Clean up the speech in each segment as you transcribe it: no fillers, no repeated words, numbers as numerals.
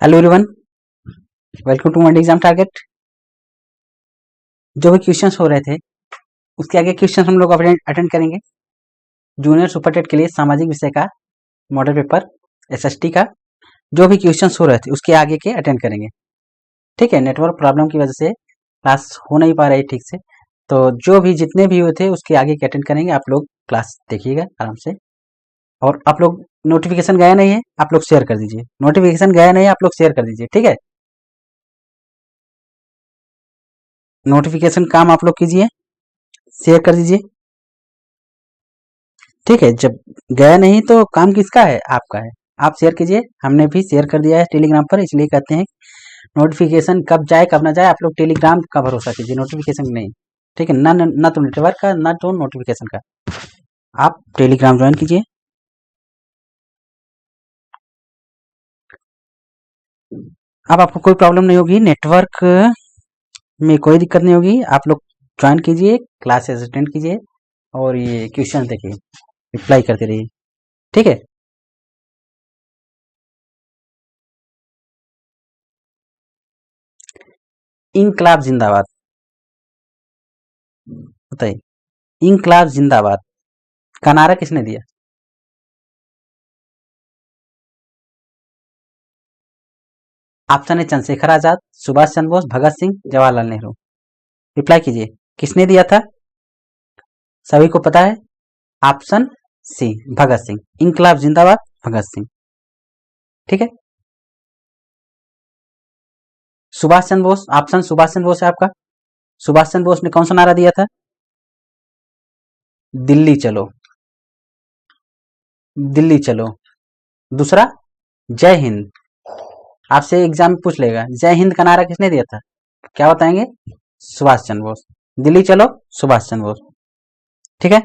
Hello everyone, welcome to Mandi exam target. जो भी questions हो रहे थे उसके आगे क्वेश्चंस हम लोग अटेंड करेंगे। जूनियर सुपर टेट के लिए सामाजिक विषय का मॉडल पेपर एसएसटी का जो भी क्वेश्चंस हो रहे थे उसके आगे के अटेंड करेंगे। ठीक है, नेटवर्क प्रॉब्लम की वजह से क्लास हो नहीं पा रही ठीक से, तो जो भी जितने भी हुए थे उसके आगे के अटेंड करेंगे। आप लोग क्लास देखिएगा आराम से। और आप लोग नोटिफिकेशन गया नहीं है आप लोग शेयर कर दीजिए। नोटिफिकेशन गया नहीं है आप लोग शेयर कर दीजिए। ठीक है, नोटिफिकेशन काम आप लोग कीजिए, शेयर कर दीजिए। ठीक है, जब गया नहीं तो काम किसका है? आपका है। आप शेयर कीजिए। हमने भी शेयर कर दिया है टेलीग्राम पर, इसलिए कहते हैं नोटिफिकेशन कब जाए कब ना जाए आप लोग टेलीग्राम का भरोसा कीजिए, नोटिफिकेशन नहीं। ठीक है, ना तो नेटवर्क का ना तो नोटिफिकेशन का। आप टेलीग्राम ज्वाइन कीजिए। अब आपको कोई प्रॉब्लम नहीं होगी, नेटवर्क में कोई दिक्कत नहीं होगी। आप लोग ज्वाइन कीजिए, क्लासेस अटेंड कीजिए और ये क्वेश्चन देखिए, रिप्लाई करते रहिए। ठीक है, इनकलाब जिंदाबाद। बताइए, इनकलाब जिंदाबाद का नारा किसने दिया? ऑप्शन है चंद्रशेखर आजाद, सुभाष चंद्र बोस, भगत सिंह, जवाहरलाल नेहरू। रिप्लाई कीजिए, किसने दिया था? सभी को पता है। ऑप्शन सी, भगत सिंह। इनकलाब जिंदाबाद, भगत सिंह। ठीक है, सुभाष चंद्र बोस, ऑप्शन सुभाष चंद्र बोस है आपका। सुभाष चंद्र बोस ने कौन सा नारा दिया था? दिल्ली चलो, दिल्ली चलो। दूसरा, जय हिंद। आपसे एग्जाम में पूछ लेगा जय हिंद का नारा किसने दिया था, क्या बताएंगे? सुभाष चंद्र बोस। दिल्ली चलो, सुभाष चंद्र बोस। ठीक है,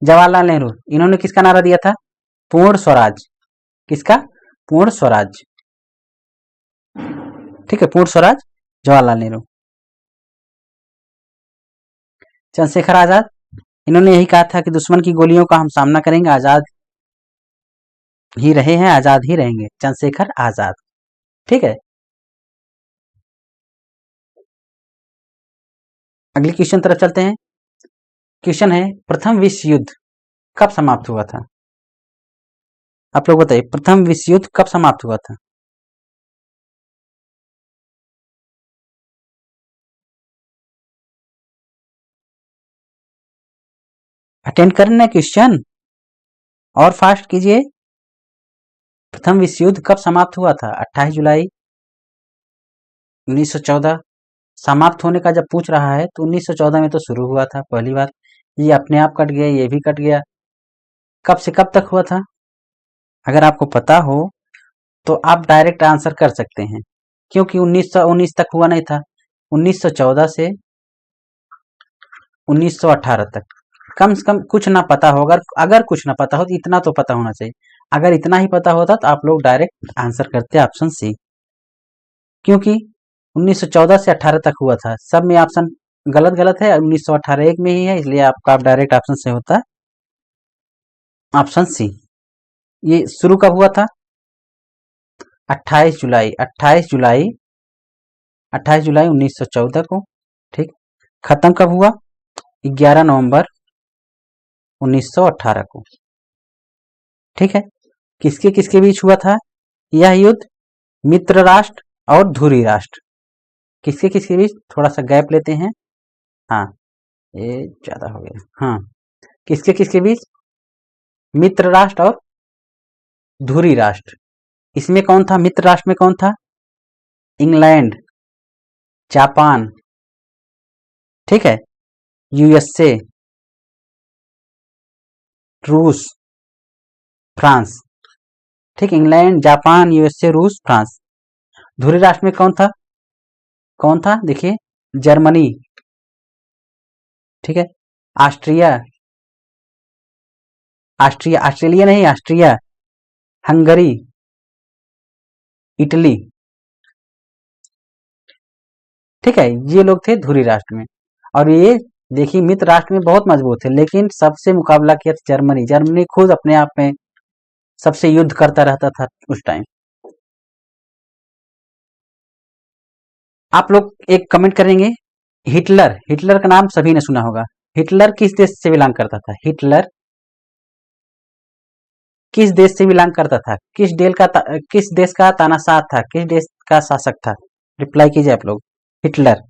जवाहरलाल नेहरू, इन्होंने किसका नारा दिया था? पूर्ण स्वराज। किसका? पूर्ण स्वराज। ठीक है, पूर्ण स्वराज, जवाहरलाल नेहरू। चंद्रशेखर आजाद, इन्होंने यही कहा था कि दुश्मन की गोलियों का हम सामना करेंगे, आजाद ही रहे हैं, आजाद ही रहेंगे। चंद्रशेखर आजाद। ठीक है, अगले क्वेश्चन तरफ चलते हैं। क्वेश्चन है, प्रथम विश्व युद्ध कब समाप्त हुआ था? आप लोग बताइए, प्रथम विश्व युद्ध कब समाप्त हुआ था? अटेंड करना क्वेश्चन और फास्ट कीजिए। प्रथम विश्व युद्ध कब समाप्त हुआ था? 28 जुलाई 1914। समाप्त होने का जब पूछ रहा है तो 1914 में तो शुरू हुआ था पहली बार। ये अपने आप कट गया, ये भी कट गया। कब से कब तक हुआ था? अगर आपको पता हो तो आप डायरेक्ट आंसर कर सकते हैं, क्योंकि 1919 तक हुआ नहीं था। 1914 से 1918 तक। कम से कम कुछ ना पता हो, अगर कुछ ना पता हो तो इतना तो पता होना चाहिए। अगर इतना ही पता होता तो आप लोग डायरेक्ट आंसर करते ऑप्शन सी, क्योंकि 1914 से 18 तक हुआ था। सब में ऑप्शन गलत गलत है, 1918 एक में ही है, इसलिए आपका डायरेक्ट ऑप्शन से होता है ऑप्शन सी। ये शुरू कब हुआ था? 28 जुलाई 28 जुलाई 28 जुलाई 1914 को। ठीक, खत्म कब हुआ? 11 नवंबर 1918 को। ठीक है, किसके किसके बीच हुआ था यह युद्ध? मित्र राष्ट्र और धुरी राष्ट्र। किसके किसके बीच? थोड़ा सा गैप लेते हैं। हाँ, ये ज्यादा हो गया। हाँ, किसके किसके बीच? मित्र राष्ट्र और धुरी राष्ट्र। इसमें कौन था? मित्र राष्ट्र में कौन था? इंग्लैंड, जापान, ठीक है, यूएसए, रूस, फ्रांस। ठीक, इंग्लैंड, जापान, यूएसए, रूस, फ्रांस। धुरी राष्ट्र में कौन था? कौन था? देखिए, जर्मनी, ठीक है, ऑस्ट्रिया, ऑस्ट्रेलिया नहीं, ऑस्ट्रिया, हंगरी, इटली। ठीक है, ये लोग थे धुरी राष्ट्र में। और ये देखिए, मित्र राष्ट्र में बहुत मजबूत थे, लेकिन सबसे मुकाबला किया था जर्मनी। जर्मनी खुद अपने आप में सबसे युद्ध करता रहता था उस टाइम। आप लोग एक कमेंट करेंगे, हिटलर, हिटलर का नाम सभी ने सुना होगा। हिटलर किस देश से बिलोंग करता था? हिटलर किस देश से बिलोंग करता था? किस देश का तानाशाह था? किस देश का शासक था? रिप्लाई कीजिए आप लोग। हिटलर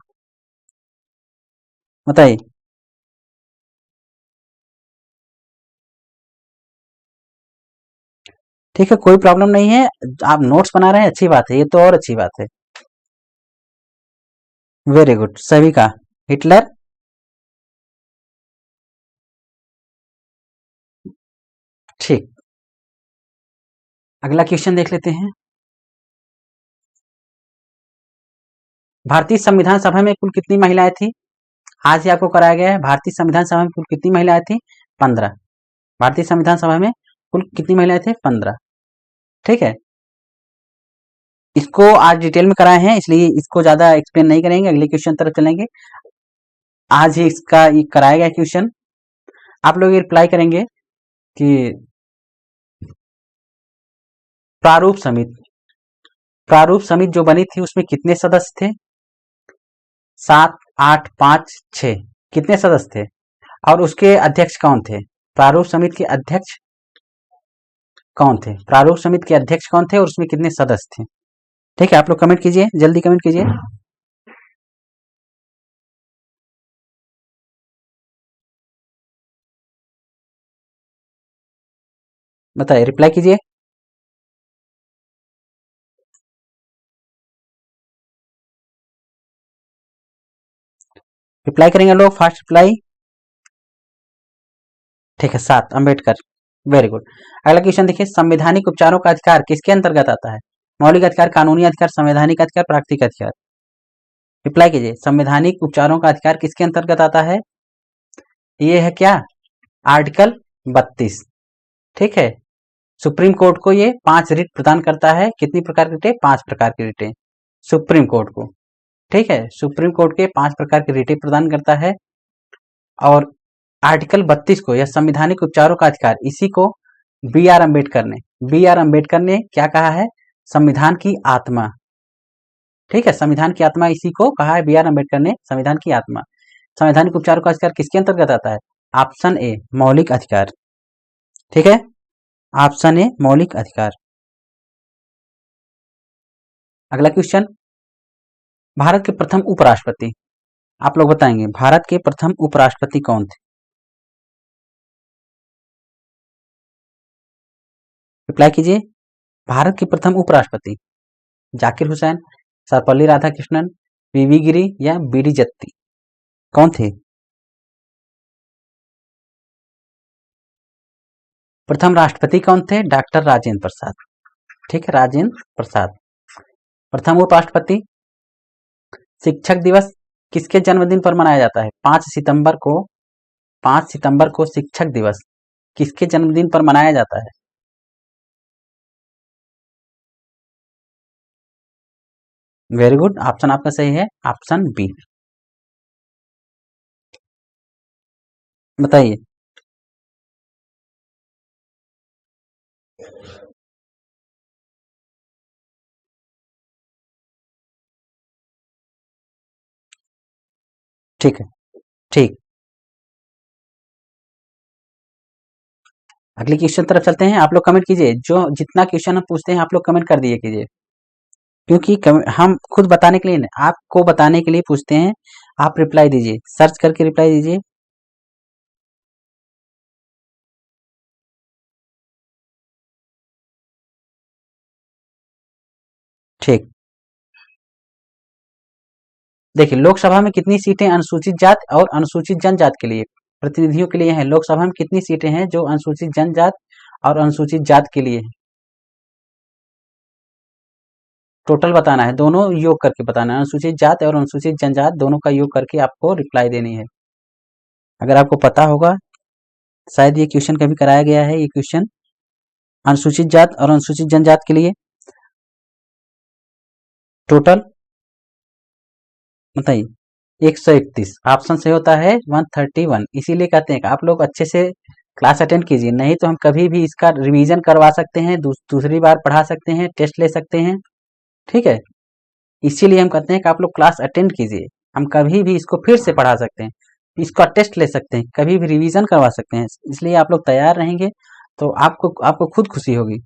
बताइए। ठीक है, कोई प्रॉब्लम नहीं है। आप नोट्स बना रहे हैं, अच्छी बात है, ये तो और अच्छी बात है। वेरी गुड, सभी का हिटलर। ठीक, अगला क्वेश्चन देख लेते हैं। भारतीय संविधान सभा में कुल कितनी महिलाएं थी? आज ही आपको कराया गया है। भारतीय संविधान सभा में कुल कितनी महिलाएं थी? 15। भारतीय संविधान सभा में कुल कितनी महिलाएं थे? 15। ठीक है, इसको आज डिटेल में कराए हैं, इसलिए इसको ज्यादा एक्सप्लेन नहीं करेंगे, अगले क्वेश्चन तरफ चलेंगे। आज ही इसका ये कराया गया क्वेश्चन। आप लोग ये रिप्लाई करेंगे कि प्रारूप समिति, प्रारूप समिति जो बनी थी उसमें कितने सदस्य थे? 7, 8, 5, 6, कितने सदस्य थे? और उसके अध्यक्ष कौन थे? प्रारूप समिति के अध्यक्ष कौन थे? प्रारूप समिति के अध्यक्ष कौन थे और उसमें कितने सदस्य थे? ठीक है, आप लोग कमेंट कीजिए, जल्दी कमेंट कीजिए। बताइए, रिप्लाई कीजिए। रिप्लाई करेंगे लोग, फास्ट रिप्लाई। ठीक है, 7, अंबेडकर। Very good. अगला क्वेश्चन देखिए, संवैधानिक उपचारों का अधिकार किसके अंतर्गत आता है? मौलिक अधिकार, कानूनी अधिकार, संवैधानिक अधिकार, प्राकृतिक अधिकार। रिप्लाई कीजिए, संवैधानिक उपचारों का अधिकार किसके अंतर्गत आता है? ये है क्या? आर्टिकल 32। ठीक है, सुप्रीम कोर्ट को ये 5 रिट प्रदान करता है। कितनी प्रकार की रिटें? 5 प्रकार की रिटें सुप्रीम कोर्ट को। ठीक है, सुप्रीम कोर्ट के 5 प्रकार की रिटें प्रदान करता है। और आर्टिकल 32 को, यह संवैधानिक उपचारों का अधिकार, इसी को बी आर अम्बेडकर ने क्या कहा है? संविधान की आत्मा। ठीक है, संविधान की आत्मा इसी को कहा है बी आर अम्बेडकर ने, संविधान की आत्मा। संवैधानिक उपचारों का अधिकार किसके अंतर्गत आता है? ऑप्शन ए, मौलिक अधिकार। ठीक है, ऑप्शन ए, मौलिक अधिकार। अगला क्वेश्चन, भारत के प्रथम उपराष्ट्रपति, आप लोग बताएंगे भारत के प्रथम उपराष्ट्रपति कौन थे? रिप्लाई कीजिए। भारत के प्रथम उपराष्ट्रपति जाकिर हुसैन, सर्वपल्ली राधाकृष्णन, वीवी गिरी या बीडी जत्ती, कौन थे? प्रथम राष्ट्रपति कौन थे? डॉक्टर राजेंद्र प्रसाद। ठीक है, राजेंद्र प्रसाद प्रथम उपराष्ट्रपति। शिक्षक दिवस किसके जन्मदिन पर मनाया जाता है? 5 सितंबर को, 5 सितंबर को शिक्षक दिवस किसके जन्मदिन पर मनाया जाता है? वेरी गुड, ऑप्शन आपका सही है, ऑप्शन बी। बताइए। ठीक है, ठीक। अगले क्वेश्चन तरफ चलते हैं। आप लोग कमेंट कीजिए, जो जितना क्वेश्चन हम पूछते हैं आप लोग कमेंट कर दिए कीजिए, क्योंकि हम खुद बताने के लिए नहीं, आपको बताने के लिए पूछते हैं। आप रिप्लाई दीजिए, सर्च करके रिप्लाई दीजिए। ठीक, देखिए, लोकसभा में कितनी सीटें अनुसूचित जाति और अनुसूचित जनजाति के लिए, प्रतिनिधियों के लिए हैं? लोकसभा में कितनी सीटें हैं जो अनुसूचित जनजाति और अनुसूचित जाति के लिए हैं? टोटल बताना है, दोनों योग करके बताना है, अनुसूचित जाति और अनुसूचित जनजाति दोनों का योग करके आपको रिप्लाई देनी है। अगर आपको पता होगा, शायद ये क्वेश्चन कभी कराया गया है, ये क्वेश्चन अनुसूचित जाति और अनुसूचित जनजाति के लिए टोटल बताइए। 131 ऑप्शन से होता है 131। इसीलिए कहते हैं कि आप लोग अच्छे से क्लास अटेंड कीजिए, नहीं तो हम कभी भी इसका रिवीजन करवा सकते हैं, दूसरी बार पढ़ा सकते हैं, टेस्ट ले सकते हैं। ठीक है, इसीलिए हम कहते हैं कि आप लोग क्लास अटेंड कीजिए। हम कभी भी इसको फिर से पढ़ा सकते हैं, इसका टेस्ट ले सकते हैं, कभी भी रिवीजन करवा सकते हैं। इसलिए आप लोग तैयार रहेंगे तो आपको आपको खुद खुशी होगी।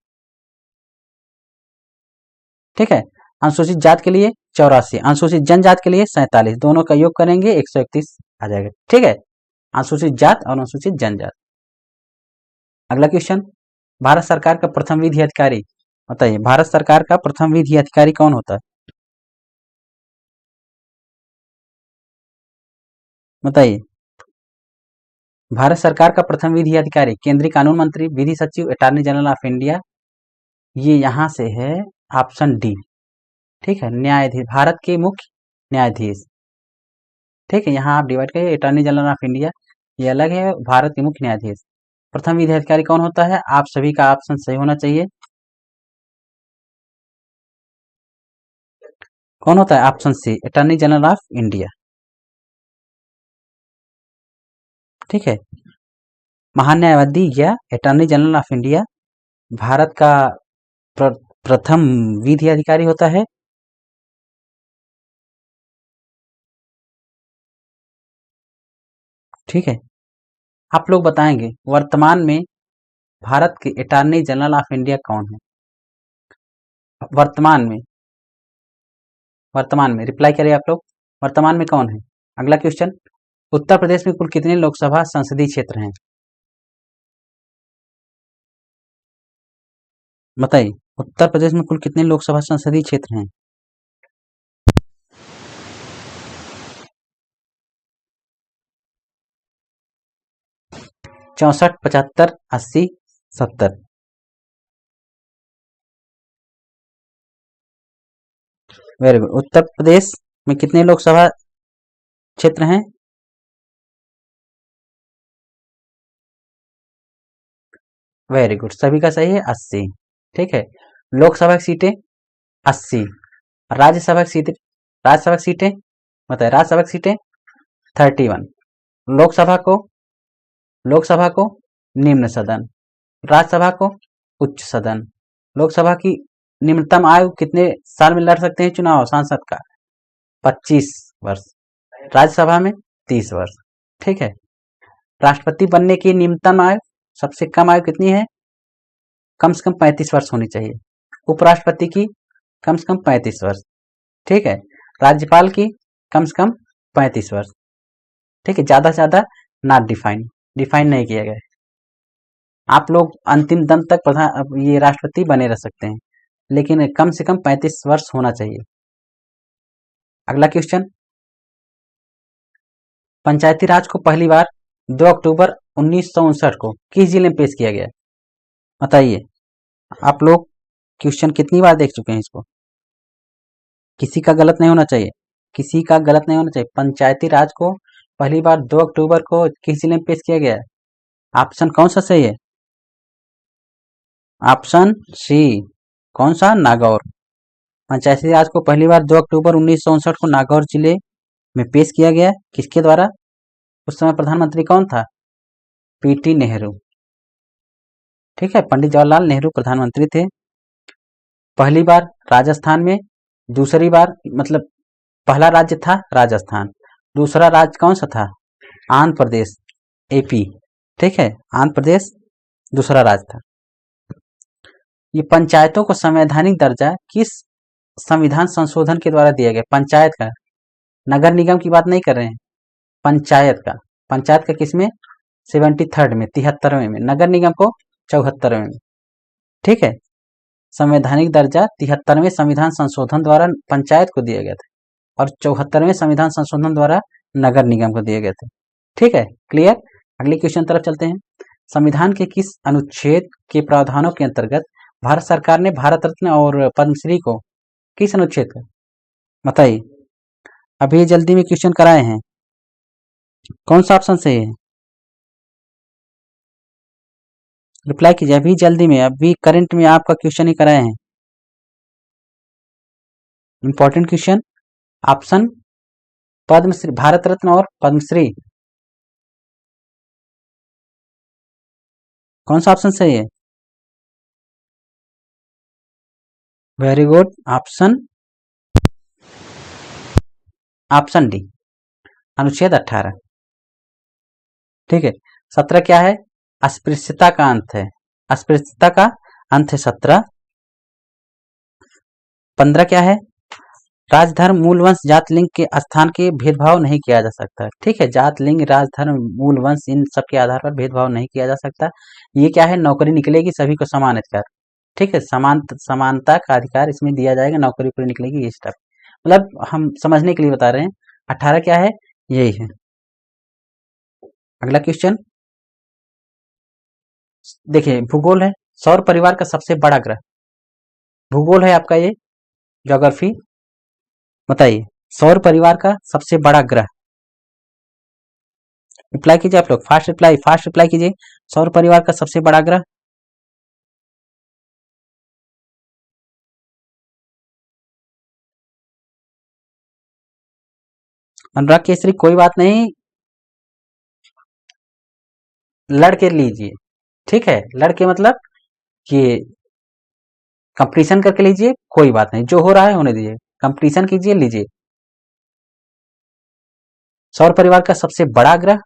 ठीक है। अनुसूचित जात के लिए 84, अनुसूचित जनजात के लिए 47, दोनों का योग करेंगे 131 आ जाएगा। ठीक है, अनुसूचित जात और अनुसूचित जनजात। अगला क्वेश्चन, भारत सरकार का प्रथम विधि अधिकारी बताइए। भारत सरकार का प्रथम विधि अधिकारी कौन होता है बताइए। भारत सरकार का प्रथम विधि अधिकारी केंद्रीय कानून मंत्री, विधि सचिव, अटॉर्नी जनरल ऑफ इंडिया। ये यहाँ से है ऑप्शन डी। ठीक है, न्यायाधीश, भारत के मुख्य न्यायाधीश। ठीक है, यहाँ आप डिवाइड करिए, अटॉर्नी जनरल ऑफ इंडिया ये अलग है, भारत के मुख्य न्यायाधीश। प्रथम विधि अधिकारी कौन होता है? आप सभी का ऑप्शन सही होना चाहिए। कौन होता है? Option C, attorney general of India. ठीक है, महान्यायवादी या attorney general of India Bharat का प्रथम विधि अधिकारी होता है। ठीक है, आप लोग बताएंगे वर्तमान में भारत के अटॉर्नी जनरल ऑफ इंडिया कौन है? वर्तमान में रिप्लाई करिए आप लोग, वर्तमान में कौन है? अगला क्वेश्चन, उत्तर प्रदेश में कुल कितने लोकसभा संसदीय क्षेत्र हैं बताइए। उत्तर प्रदेश में कुल कितने लोकसभा संसदीय क्षेत्र हैं? 64, 75, 80, 70। Very good. उत्तर प्रदेश में कितने लोकसभा क्षेत्र हैं? वेरी गुड, सभी का सही है, 80। ठीक है, लोकसभा की सीटें 80, राज्यसभा की सीटें, बताइए राज्यसभा की सीटें 31। लोकसभा को लोकसभा को निम्न सदन, राज्यसभा को उच्च सदन। लोकसभा की निम्नतम आयु कितने साल में लड़ सकते हैं चुनाव सांसद का? 25 वर्ष। राज्यसभा में 30 वर्ष। ठीक है, राष्ट्रपति बनने की निम्नतम आयु, सबसे कम आयु कितनी है? कम से कम 35 वर्ष होनी चाहिए। उपराष्ट्रपति की कम से कम 35 वर्ष। ठीक है, राज्यपाल की कम से कम 35 वर्ष। ठीक है, ज्यादा से ज्यादा नॉट डिफाइन नहीं किया गया है। आप लोग अंतिम दम तक प्रधान ये राष्ट्रपति बने रह सकते हैं, लेकिन कम से कम 35 वर्ष होना चाहिए। अगला क्वेश्चन, पंचायती राज को पहली बार 2 अक्टूबर 1959 को किस जिले में पेश किया गया? बताइए। आप लोग क्वेश्चन कितनी बार देख चुके हैं इसको? किसी का गलत नहीं होना चाहिए, किसी का गलत नहीं होना चाहिए। पंचायती राज को पहली बार 2 अक्टूबर को किस जिले में पेश किया गया है? ऑप्शन कौन सा सही है? ऑप्शन सी, कौन सा? नागौर। पंचायती राज को पहली बार 2 अक्टूबर 1959 को नागौर जिले में पेश किया गया। किसके द्वारा? उस समय प्रधानमंत्री कौन था? पीटी नेहरू। ठीक है, पंडित जवाहरलाल नेहरू प्रधानमंत्री थे। पहली बार राजस्थान में, दूसरी बार मतलब पहला राज्य था राजस्थान, दूसरा राज्य कौन सा था? आंध्र प्रदेश, एपी। ठीक है, आंध्र प्रदेश दूसरा राज्य था। ये पंचायतों को संवैधानिक दर्जा किस संविधान संशोधन के द्वारा दिया गया? पंचायत का, नगर निगम की बात नहीं कर रहे हैं, पंचायत का किसमें? 73 में, 73वें में। नगर निगम को 74वें में। ठीक है, संवैधानिक दर्जा 73वें संविधान संशोधन द्वारा पंचायत को दिया गया था और 74वें संविधान संशोधन द्वारा नगर निगम को दिए गए थे। ठीक है, क्लियर। अगले क्वेश्चन तरफ चलते हैं। संविधान के किस अनुच्छेद के प्रावधानों के अंतर्गत भारत सरकार ने भारत रत्न और पद्मश्री को, किस अनुच्छेद का बताइए? अभी जल्दी में क्वेश्चन कराए हैं, कौन सा ऑप्शन सही है? रिप्लाई कीजिए अभी जल्दी में, अभी करंट में आपका क्वेश्चन ही कराए हैं, important question. Option Padmashri, Bharat Ratna और पद्मश्री, कौन सा ऑप्शन सही है? Very good, option option D अनुच्छेद 18। ठीक है, 17 क्या है? अस्पृश्यता का अंत है, अस्पृश्यता का अंत है 17। 15 क्या है? राजधर्म मूल वंश जात लिंग के स्थान के भेदभाव नहीं किया जा सकता। ठीक है, जात लिंग राजधर्म मूल वंश इन सब के आधार पर भेदभाव नहीं किया जा सकता। ये क्या है? नौकरी निकलेगी सभी को समान अधिकार। ठीक है, समानता का अधिकार इसमें दिया जाएगा, नौकरी पूरी निकलेगी, ये स्टेप मतलब हम समझने के लिए बता रहे हैं। 18 क्या है? यही है। अगला क्वेश्चन देखिए, भूगोल है। सौर परिवार का सबसे बड़ा ग्रह, भूगोल है आपका ये, ज्योग्राफी। बताइए, सौर परिवार का सबसे बड़ा ग्रह। रिप्लाई कीजिए आप लोग, फास्ट रिप्लाई कीजिए। सौर परिवार का सबसे बड़ा ग्रह। अनुराग केसरी, कोई बात नहीं, लड़के लीजिए। ठीक है, लड़के मतलब कि कंपटीशन करके लीजिए, कोई बात नहीं, जो हो रहा है होने दीजिए, कंपटीशन कीजिए, लीजिए। सौर परिवार का सबसे बड़ा ग्रह,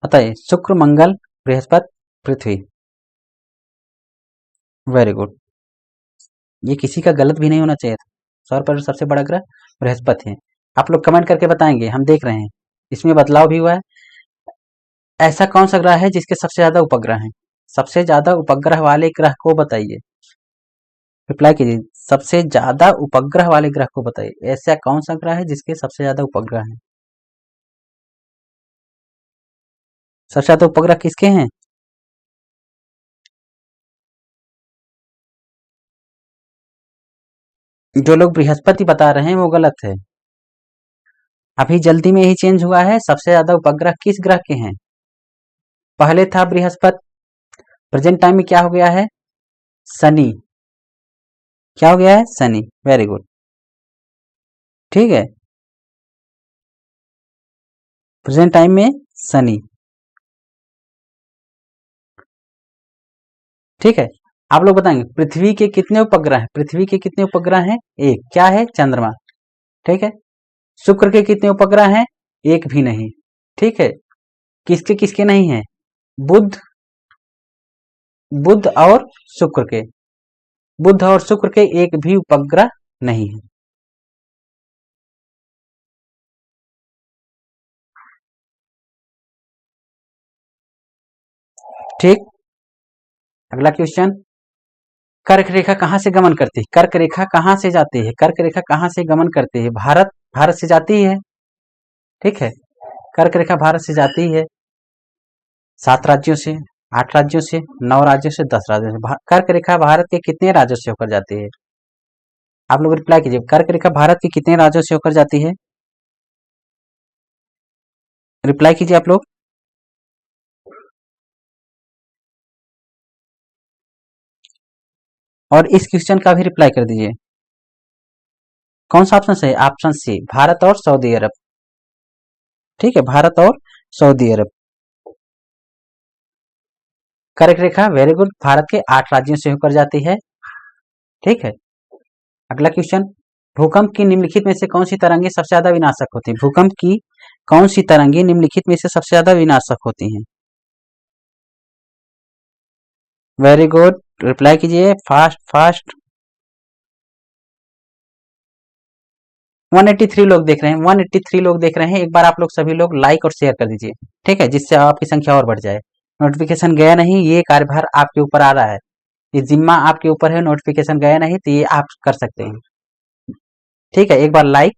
बताइए। शुक्र, मंगल, बृहस्पति, पृथ्वी। वेरी गुड, ये किसी का गलत भी नहीं होना चाहिए था। सौर परिवार सबसे बड़ा ग्रह बृहस्पति है। आप लोग कमेंट करके बताएंगे, हम देख रहे हैं इसमें बदलाव भी हुआ है। ऐसा कौन सा ग्रह है जिसके सबसे ज्यादा उपग्रह हैं? सबसे ज्यादा उपग्रह वाले ग्रह को बताइए, रिप्लाई कीजिए। सबसे ज्यादा उपग्रह वाले ग्रह को बताइए, ऐसा कौन सा ग्रह है जिसके सबसे ज्यादा उपग्रह हैं? सबसे ज्यादा उपग्रह किसके हैं? जो लोग बृहस्पति बता रहे हैं वो गलत है। अभी जल्दी में ही चेंज हुआ है। सबसे ज्यादा उपग्रह किस ग्रह के हैं? पहले था बृहस्पति, प्रेजेंट टाइम में क्या हो गया है? शनि। क्या हो गया है? शनि। वेरी गुड, ठीक है, प्रेजेंट टाइम में शनि। ठीक है, आप लोग बताएंगे पृथ्वी के कितने उपग्रह हैं? पृथ्वी के कितने उपग्रह हैं? एक। क्या है? चंद्रमा। ठीक है, शुक्र के कितने उपग्रह हैं? एक भी नहीं। ठीक है, किसके किसके नहीं है? बुध, बुध और शुक्र के, बुध और शुक्र के एक भी उपग्रह नहीं है। ठीक, अगला क्वेश्चन, कर्क रेखा कहां से गमन करती है? कर्क रेखा कहां से जाती है? कर्क रेखा कहां से गमन करती है? भारत, भारत से जाती है। ठीक है, कर्क रेखा भारत से जाती है 7 राज्यों से, 8 राज्यों से, 9 राज्यों से, 10 राज्यों से। कर्क रेखा भारत के कितने राज्यों से होकर जाती है? आप लोग रिप्लाई कीजिए, कर्क रेखा भारत के कितने राज्यों से होकर जाती है? रिप्लाई कीजिए आप लोग। और इस क्वेश्चन का भी रिप्लाई कर दीजिए। कौन सा ऑप्शन है? ऑप्शन सी, भारत और सऊदी अरब। ठीक है, भारत और सऊदी अरब। कर्क रेखा, वेरी गुड, भारत के 8 राज्यों से होकर जाती है। ठीक है, अगला क्वेश्चन, भूकंप की निम्नलिखित में से कौन सी तरंगे सबसे ज्यादा विनाशक होती है? भूकंप की कौन सी तरंगे निम्नलिखित में से सबसे ज्यादा विनाशक होती हैं? वेरी गुड, रिप्लाई कीजिए, फास्ट फास्ट। 183 लोग देख रहे हैं, 183 लोग देख रहे हैं। एक बार आप लोग सभी लोग लाइक और शेयर कर दीजिए, ठीक है, जिससे आपकी संख्या और बढ़ जाए। नोटिफिकेशन गया नहीं, ये कार्यभार आपके ऊपर आ रहा है, ये जिम्मा आपके ऊपर है। नोटिफिकेशन गया नहीं तो ये आप कर सकते हैं। ठीक है, एक बार लाइक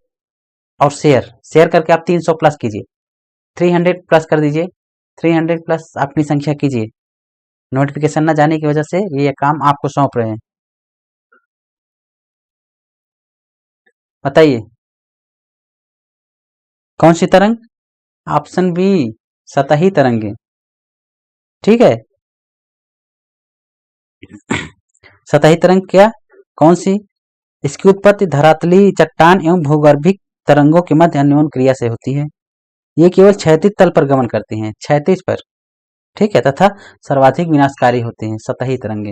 और शेयर, शेयर करके आप 300 प्लस कीजिए, 300 प्लस कर दीजिए, 300 प्लस अपनी संख्या कीजिए। नोटिफिकेशन न जाने की वजह से ये काम आपको सौंप रहे हैं। बताइए, कौन सी तरंग? ऑप्शन बी, सतही तरंगे। ठीक है, सतही तरंग क्या, कौन सी? इसकी उत्पत्ति धरातली चट्टान एवं भूगर्भिक तरंगों के मध्य अन्योन्य क्रिया से होती है। ये केवल क्षैतिज तल पर गमन करती हैं, क्षैतिज पर। ठीक है, तथा सर्वाधिक विनाशकारी होती हैं सतही तरंगे।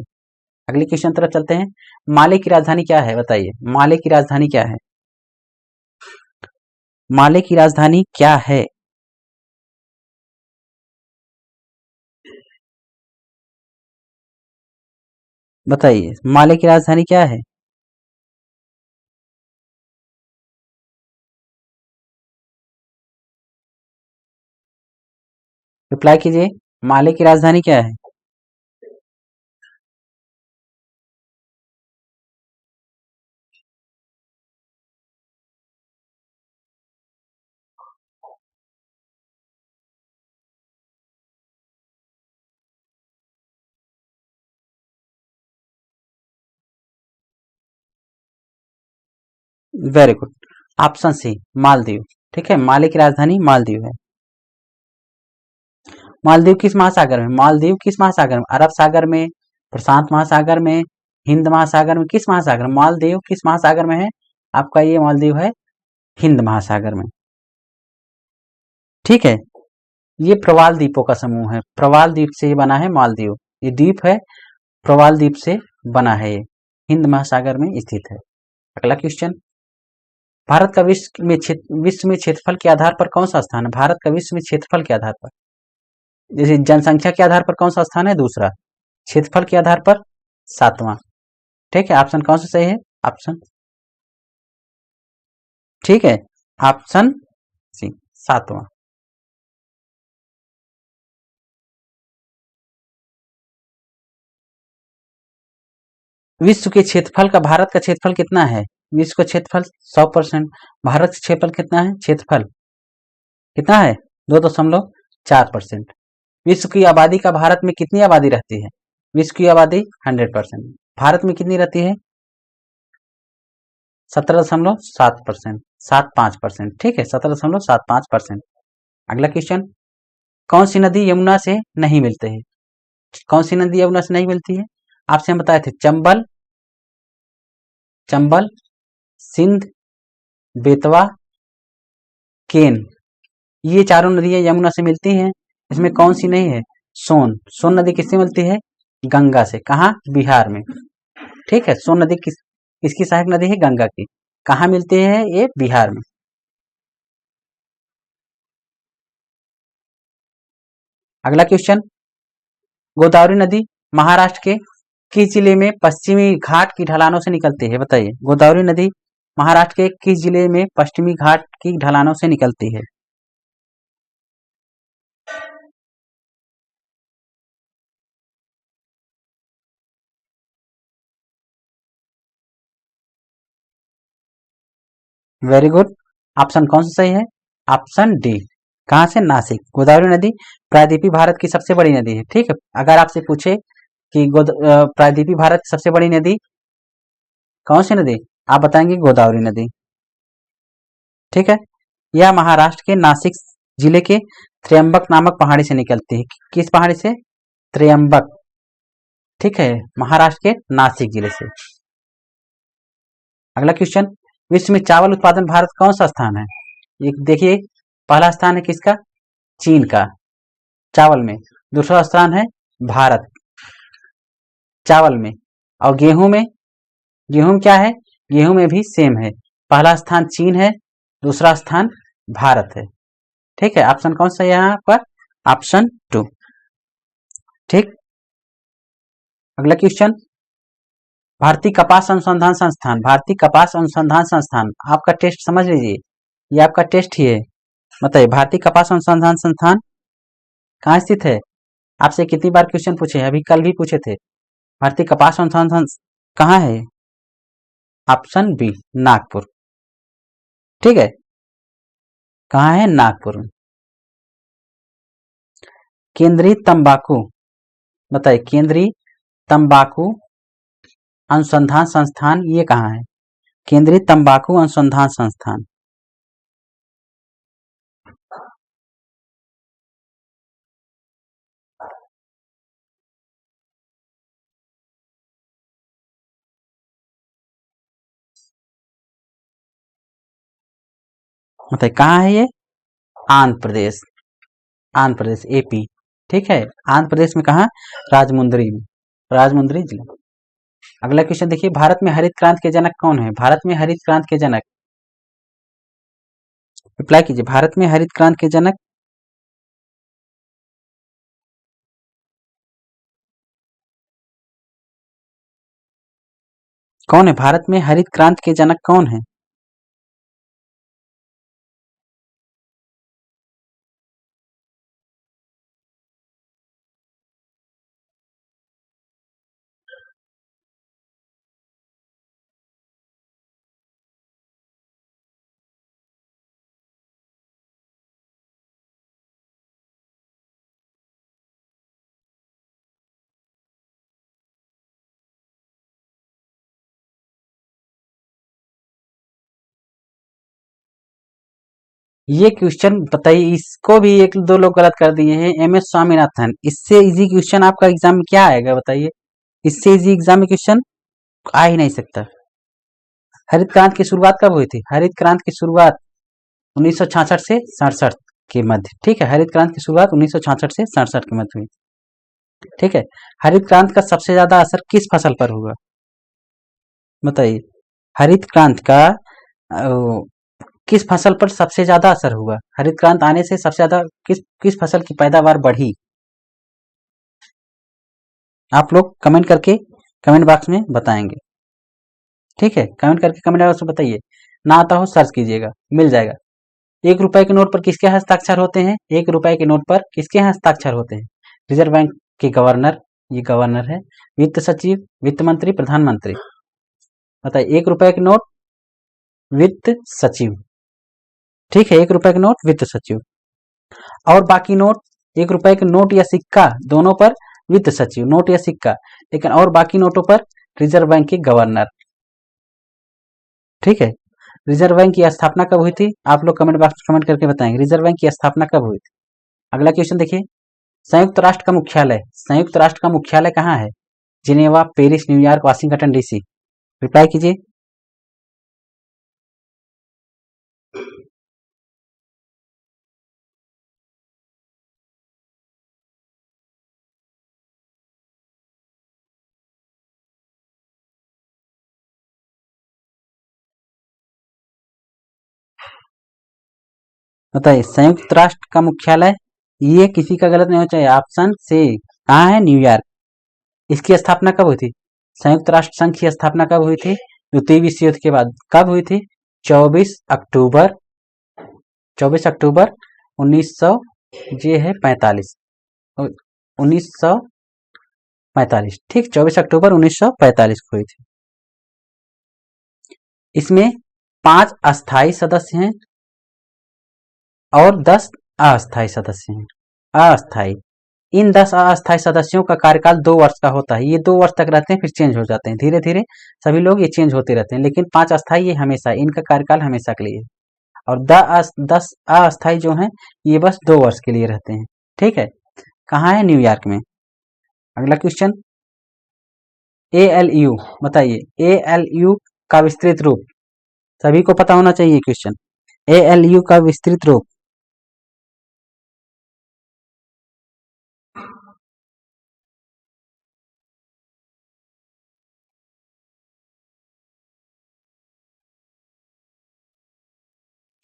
अगले क्वेश्चन तरफ चलते हैं। माले की राजधानी क्या है, बताइए माले की राजधानी क्या है? माले की राजधानी क्या है? बताइए माले की राजधानी क्या है? रिप्लाई कीजिए, माले की राजधानी क्या है? Very good, option C Maldives. ठीक है, माले की राजधानी मालदीव है। मालदीव किस महासागर में? मालदीव किस महासागर में? अरब सागर में, प्रशांत महासागर में, हिंद महासागर में, किस महासागर में? मालदीव किस महासागर में है? आपका ये मालदीव है हिंद महासागर में। ठीक है, ये प्रवाल द्वीपों का समूह है। प्रवाल द्वीप से ये बना है मालदीव। ये द्वीप है, प्रवाल द्वीप से बना है, ये हिंद महासागर में स्थित है। अगला क्वेश्चन, भारत का विश्व में क्षेत्रफल के आधार पर कौन सा स्थान है? भारत का विश्व में क्षेत्रफल के आधार पर, जैसे जनसंख्या के आधार पर कौन सा स्थान है? दूसरा। क्षेत्रफल के आधार पर सातवां। ठीक है, ऑप्शन कौन सा सही है? ऑप्शन, ठीक है, ऑप्शन सी सातवां। विश्व के क्षेत्रफल का भारत का क्षेत्रफल कितना है? विश्व का क्षेत्रफल 100%। भारत का क्षेत्रफल कितना है? क्षेत्रफल कितना है? 2.4%। विश्व की आबादी का भारत में कितनी आबादी रहती है? विश्व की आबादी 100%। भारत में कितनी रहती है? 17.7%, 75%। ठीक है, 17.75%। अगला क्वेश्चन, कौन सी नदी यमुना से नहीं मिलते हैं? कौन सी नदी यमुना से नहीं मिलती है? आपसे हम बताए थे चंबल, चंबल, सिंध, बेतवा, केन। ये चारों नदियां यमुना से मिलती हैं। इसमें कौन सी नहीं है? सोन। सोन नदी किससे मिलती है? गंगा से। कहाँ? बिहार में। ठीक है, सोन नदी किसकी सहायक नदी है? गंगा की। कहाँ मिलती है ये? बिहार में। अगला क्वेश्चन, गोदावरी नदी महाराष्ट्र के किस जिले में पश्चिमी घाट की ढलानों से निकलती है? बताइए, गोदावरी नदी महाराष्ट्र के किस जिले में पश्चिमी घाट की ढलानों से निकलती है? वेरी गुड, ऑप्शन कौन सा सही है? Option D. कहाँ से? नासिक। गोदावरी नदी प्रायद्वीपीय भारत की सबसे बड़ी नदी है। ठीक है, अगर आपसे पूछे कि प्रायद्वीपीय भारत की सबसे बड़ी नदी कौन सी नदी, आप बताएंगे गोदावरी नदी। ठीक है, यह महाराष्ट्र के नासिक जिले के त्र्यंबक नामक पहाड़ी से निकलती है। किस पहाड़ी से? त्र्यंबक। ठीक है, महाराष्ट्र के नासिक जिले से। अगला क्वेश्चन, विश्व में चावल उत्पादन भारत कौन सा स्थान है? ये देखिए, पहला स्थान है किसका? चीन का, चावल में। दूसरा स्थान है भारत, चावल में। और गेहूं में? गेहूं क्या है? गेहूं में भी सेम है। पहला स्थान चीन है, दूसरा स्थान भारत है। ठीक है, ऑप्शन कौन सा है यहाँ पर? ऑप्शन 2। ठीक, अगला क्वेश्चन, भारतीय कपास अनुसंधान संस्थान, भारतीय कपास अनुसंधान संस्थान, आपका टेस्ट समझ लीजिए, ये आपका टेस्ट ही है। बताइए, भारतीय कपास अनुसंधान संस्थान कहाँ स्थित है? आपसे कितनी बार क्वेश्चन पूछे हैं, अभी कल भी पूछे थे। भारतीय कपास अनुसंधान कहाँ है? Option B, Nagpur. ठीक है, कहाँ है? नागपुर में। केंद्रीय तंबाकू, बताइए केंद्रीय तंबाकू अनुसंधान संस्थान ये कहाँ है? केंद्रीय तंबाकू अनुसंधान संस्थान। बताइए कहाँ है ये? आंध्र प्रदेश, आंध्र प्रदेश, एपी। ठीक है, आंध्र प्रदेश में कहा? राजमुंदरी में, राजमुंदरी जिला। अगला क्वेश्चन देखिए, भारत में हरित क्रांति के जनक कौन है? भारत में हरित क्रांति के जनक, रिप्लाई कीजिए, भारत में हरित क्रांति के जनक कौन है? भारत में हरित क्रांति के जनक कौन है? ये क्वेश्चन बताइए, इसको भी एक दो लोग गलत कर दिए हैं, एम एस स्वामीनाथन। इससे इजी क्वेश्चन आपका एग्जाम में क्या आएगा बताइए? इससे इजी एग्जाम में क्वेश्चन आ ही नहीं सकता। हरित क्रांति की शुरुआत कब हुई थी? हरित क्रांति की शुरुआत 1966 से 67 के मध्य। ठीक है, हरित क्रांति की शुरुआत 1966 से 67 के मध्य हुई। ठीक है, हरित क्रांति का सबसे ज्यादा असर किस फसल पर हुआ बताइए? हरित क्रांति का किस फसल पर सबसे ज्यादा असर हुआ? हरित क्रांति आने से सबसे ज्यादा किस फसल की पैदावार बढ़ी? आप लोग कमेंट करके कमेंट बॉक्स में बताएंगे। ठीक है, कमेंट करके कमेंट बॉक्स में बताइए, ना आता हो सर्च कीजिएगा, मिल जाएगा। 1 रुपए के नोट पर किसके हस्ताक्षर होते हैं? 1 रुपए के नोट पर किसके हस्ताक्षर होते हैं? रिजर्व बैंक के गवर्नर, ये गवर्नर है, वित्त सचिव, वित्त मंत्री, प्रधानमंत्री। बताइए, 1 रुपए के नोट वित्त सचिव। ठीक है, 1 रुपए के नोट वित्त सचिव, और बाकी नोट, 1 रुपए के नोट या सिक्का दोनों पर वित्त सचिव, नोट या सिक्का, लेकिन और बाकी नोटों पर रिजर्व बैंक के गवर्नर। ठीक है, रिजर्व बैंक की स्थापना कब हुई थी? आप लोग कमेंट बॉक्स में कमेंट करके बताएंगे, रिजर्व बैंक की स्थापना कब हुई थी? अगला क्वेश्चन देखिए, संयुक्त राष्ट्र का मुख्यालय, संयुक्त राष्ट्र का मुख्यालय कहाँ है? Geneva, Paris, New York, Washington DC. Reply कीजिए। बताइए, संयुक्त राष्ट्र का मुख्यालय, ये किसी का गलत नहीं होना चाहिए। ऑप्शन से कहाँ है? न्यूयॉर्क। इसकी स्थापना कब हुई थी? संयुक्त राष्ट्र संघ की स्थापना कब हुई थी? द्वितीय विश्व युद्ध के बाद। कब हुई थी? 24 अक्टूबर 1900 ये है 45 1945। ठीक, 24 अक्टूबर 1945 को हुई थी। इसमें 5 अस्थायी सदस्य हैं और 10 अस्थायी सदस्य हैं। अस्थायी, इन 10 अस्थायी सदस्यों का कार्यकाल 2 वर्ष का होता है। ये 2 वर्ष तक रहते हैं, फिर चेंज हो जाते हैं। धीरे धीरे सभी लोग ये चेंज होते रहते हैं, लेकिन 5 अस्थायी ये हमेशा, इनका कार्यकाल हमेशा के लिए है। और 10 अस्थायी जो हैं ये बस 2 वर्ष के लिए रहते हैं। ठीक है, कहाँ है? न्यूयॉर्क में। अगला क्वेश्चन, ALU बताइए, ALU का विस्तृत रूप, सभी को पता होना चाहिए क्वेश्चन। ALU का विस्तृत रूप,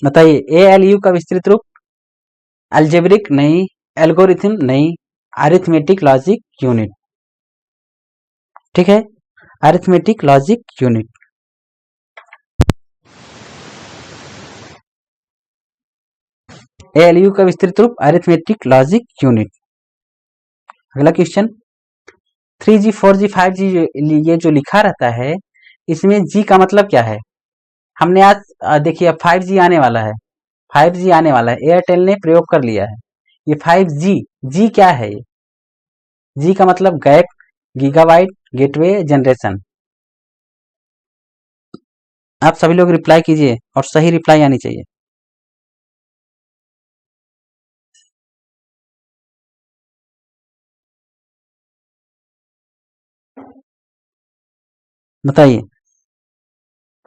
बताइए, ALU का विस्तृत रूप। अलजेब्रिक नहीं, एल्गोरिथम नहीं, अरिथमेटिक लॉजिक यूनिट। ठीक है, अरिथमेटिक लॉजिक यूनिट। ALU का विस्तृत रूप अरिथमेटिक लॉजिक यूनिट। अगला क्वेश्चन, 3G 4G 5G ये जो लिखा रहता है, इसमें जी का मतलब क्या है? हमने आज देखिए, अब 5G आने वाला है, 5G आने वाला है, एयरटेल ने प्रयोग कर लिया है। ये 5G, जी क्या है? ये जी का मतलब गैप, गीगाबाइट, गेटवे, जनरेशन। आप सभी लोग रिप्लाई कीजिए और सही रिप्लाई आनी चाहिए। बताइए,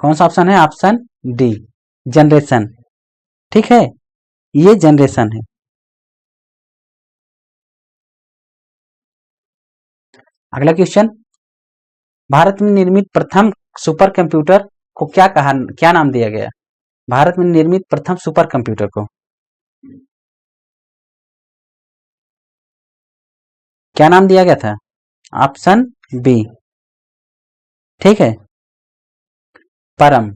कौन सा ऑप्शन है? Option D, generation. ठीक है, ये जनरेशन है। अगला क्वेश्चन, भारत में निर्मित प्रथम सुपर कंप्यूटर को क्या नाम दिया गया? भारत में निर्मित प्रथम सुपर कंप्यूटर को क्या नाम दिया गया था? Option B. ठीक है, परम।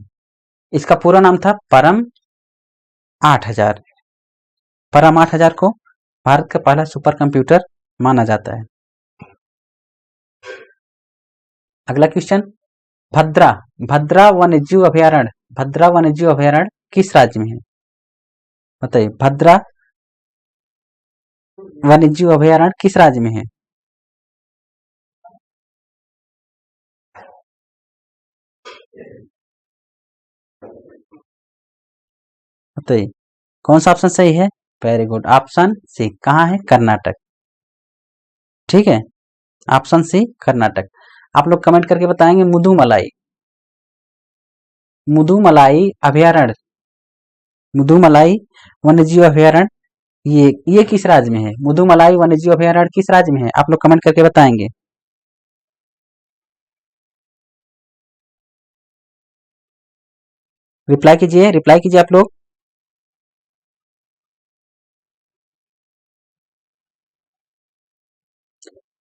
इसका पूरा नाम था परम 8000। परम 8000 को भारत का पहला सुपर कंप्यूटर माना जाता है। अगला क्वेश्चन, भद्रा भद्रा वन्यजीव अभयारण्य भद्रा वन्यजीव अभयारण्य किस राज्य में है? बताइए, भद्रा वन्यजीव अभयारण्य किस राज्य में है? बताइए, कौन सा ऑप्शन सही है? Very good, option C. कहाँ है? कर्नाटक। ठीक है, ऑप्शन सी कर्नाटक। आप लोग कमेंट करके बताएंगे मुदुमलाई मुदुमलाई अभयारण्य, मुदुमलाई वन्यजीव अभयारण्य ये किस राज्य में है? मुदुमलाई वन्यजीव अभयारण्य किस राज्य में है? आप लोग कमेंट करके बताएंगे। रिप्लाई कीजिए आप लोग।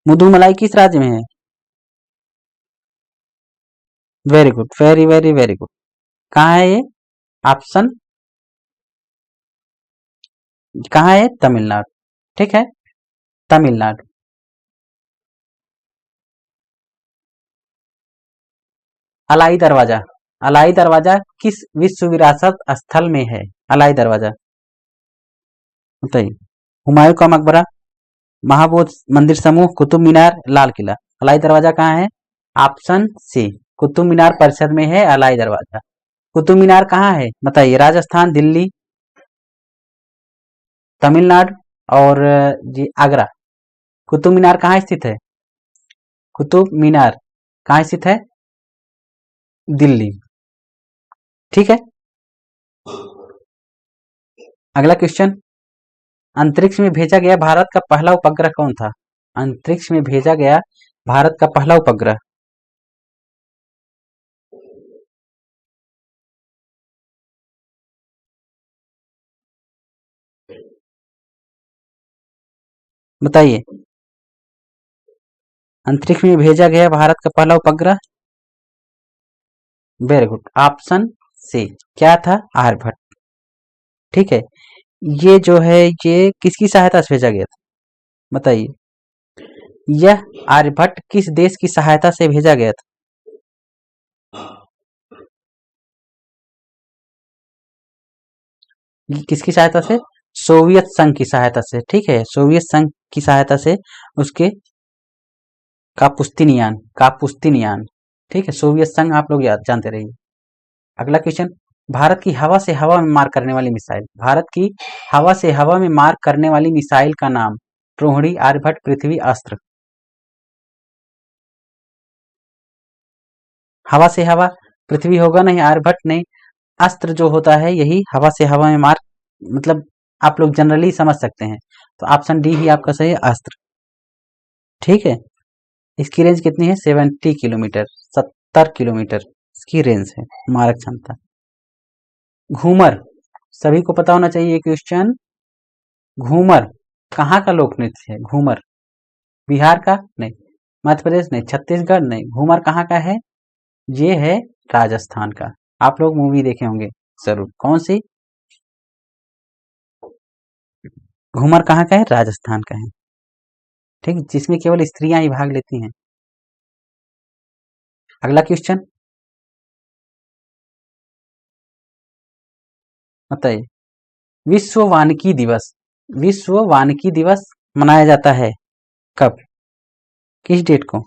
मुदुमलाई किस राज्य में है? Very good, very very very good. कहाँ है ये? ऑप्शन कहाँ है? तमिलनाडु। ठीक है, तमिलनाडु। अलाई दरवाजा अलाई दरवाजा किस विश्व विरासत स्थल में है? अलाई दरवाजा बताइए। हुमायूं का मकबरा, महाबोधि मंदिर समूह, कुतुब मीनार, लाल किला। अलाई दरवाजा कहाँ है? ऑप्शन सी, कुतुब मीनार परिषद में है अलाई दरवाजा। कुतुब मीनार कहाँ है बताइए? राजस्थान, दिल्ली, तमिलनाडु और जी आगरा। कुतुब मीनार कहाँ स्थित है? कुतुब मीनार कहाँ स्थित है? दिल्ली। ठीक है, अगला क्वेश्चन, अंतरिक्ष में भेजा गया भारत का पहला उपग्रह कौन था? अंतरिक्ष में भेजा गया भारत का पहला उपग्रह। बताइए, अंतरिक्ष में भेजा गया भारत का पहला उपग्रह। Very good, option C. क्या था? आर्यभट्ट। ठीक है, ये जो है ये किसकी सहायता से भेजा गया था? बताइए, यह आर्यभट्ट किस देश की सहायता से भेजा गया था? ये किसकी सहायता से? सोवियत संघ की सहायता से। ठीक है, सोवियत संघ की सहायता से उसके कापुस्तिनियान। ठीक है, सोवियत संघ आप लोग याद जानते रहिए। अगला क्वेश्चन, भारत की हवा से हवा में मार करने वाली मिसाइल भारत की हवा से हवा में मार करने वाली मिसाइल का नाम? रोहिणी, आर्यभट्ट, पृथ्वी, अस्त्र। हवा से हवा पृथ्वी होगा नहीं, आर्यभट्ट नहीं। अस्त्र जो होता है यही हवा से हवा में मार, मतलब आप लोग जनरली समझ सकते हैं। तो ऑप्शन डी ही आपका सही है, अस्त्र। ठीक है, इसकी रेंज कितनी है? 70 किलोमीटर, 70 किलोमीटर इसकी रेंज है, मारक क्षमता। घूमर, सभी को पता होना चाहिए क्वेश्चन। घूमर कहाँ का लोक नृत्य है? घूमर बिहार का नहीं, मध्य प्रदेश नहीं, छत्तीसगढ़ नहीं। घूमर कहाँ का है? ये है राजस्थान का। आप लोग मूवी देखे होंगे जरूर। कौन सी? घूमर कहाँ का है? राजस्थान का है। ठीक, जिसमें केवल स्त्रियां ही भाग लेती हैं। अगला क्वेश्चन बताइए, विश्व वानिकी दिवस विश्व वानिकी दिवस मनाया जाता है कब? किस डेट को?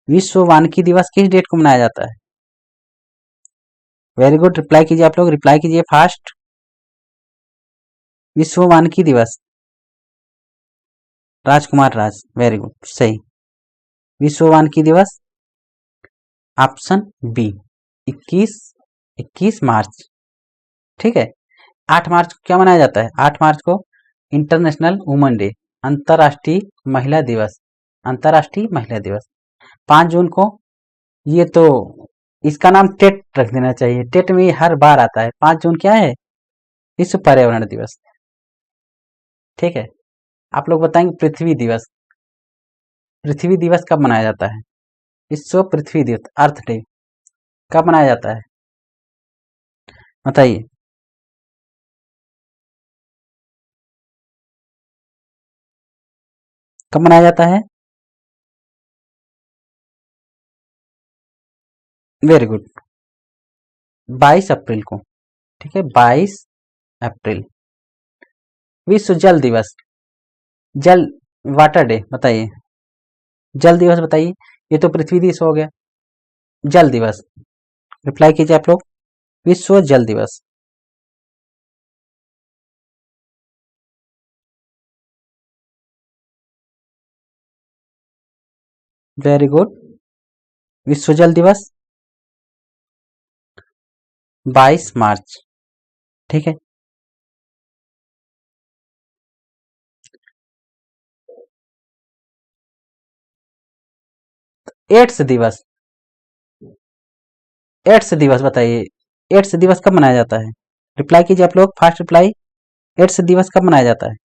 विश्व वानिकी दिवस किस डेट को मनाया जाता है? वेरी गुड, रिप्लाई कीजिए आप लोग, रिप्लाई कीजिए फास्ट। विश्व वानिकी दिवस, राजकुमार राज, वेरी गुड, सही। विश्व वानिकी दिवस ऑप्शन बी, 21 मार्च। ठीक है, 8 मार्च को क्या मनाया जाता है? 8 मार्च को इंटरनेशनल वुमेन डे, अंतरराष्ट्रीय महिला दिवस। अंतर्राष्ट्रीय महिला दिवस। 5 जून को, ये तो इसका नाम टेट रख देना चाहिए, टेट में ये हर बार आता है। 5 जून क्या है? विश्व पर्यावरण दिवस। ठीक है, आप लोग बताएंगे पृथ्वी दिवस। पृथ्वी दिवस कब मनाया जाता है? विश्व पृथ्वी दिवस, अर्थ डे, कब मनाया जाता है बताइए। कब मनाया जाता है? वेरी गुड, 22 अप्रैल को। ठीक है, 22 अप्रैल। विश्व जल दिवस, जल, वाटर डे बताइए। जल दिवस बताइए, ये तो पृथ्वी दिवस हो गया। जल दिवस, रिप्लाई कीजिए आप लोग। विश्व जल दिवस। वेरी गुड, विश्व जल दिवस 22 मार्च। ठीक है, एड्स दिवस, एड्स दिवस बताइए। एड्स दिवस कब मनाया जाता है? रिप्लाई कीजिए आप लोग, फास्ट रिप्लाई। एड्स दिवस कब मनाया जाता है?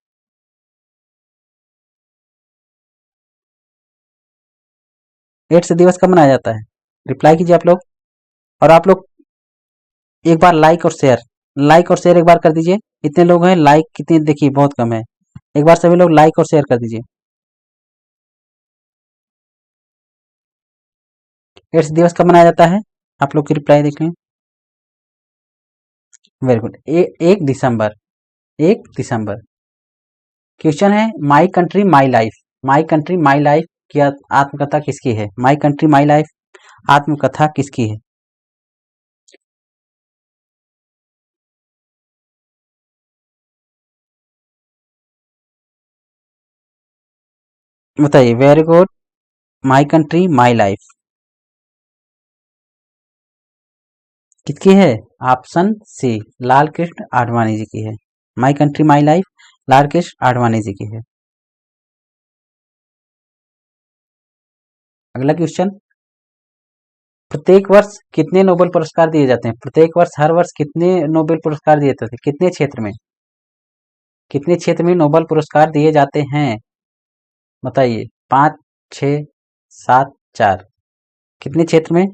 एड्स दिवस कब मनाया जाता है? रिप्लाई कीजिए आप लोग। और आप लोग एक बार लाइक और शेयर, लाइक और शेयर एक बार कर दीजिए। इतने लोग हैं, लाइक कितने देखिए बहुत कम है। एक बार सभी लोग लाइक और शेयर कर दीजिए। एड्स दिवस कब मनाया जाता है? आप लोग की रिप्लाई देख लें। वेरी गुड, 1 दिसंबर। 1 दिसंबर। क्वेश्चन है, my country my life, my country my life की आत्मकथा किसकी है? माई कंट्री माई लाइफ आत्मकथा किसकी है? बताइए। Very good, my country my life किसकी है? ऑप्शन सी, लाल कृष्ण आडवाणी जी की है। My country my life Lal Krishna Advani ji की है। अगला क्वेश्चन, प्रत्येक वर्ष कितने नोबेल पुरस्कार दिए जाते हैं? प्रत्येक वर्ष, हर वर्ष कितने नोबेल पुरस्कार दिए जाते हैं? कितने क्षेत्र में, कितने क्षेत्र में नोबेल पुरस्कार दिए जाते हैं बताइए। 5, 6, 7, 4, कितने क्षेत्र में?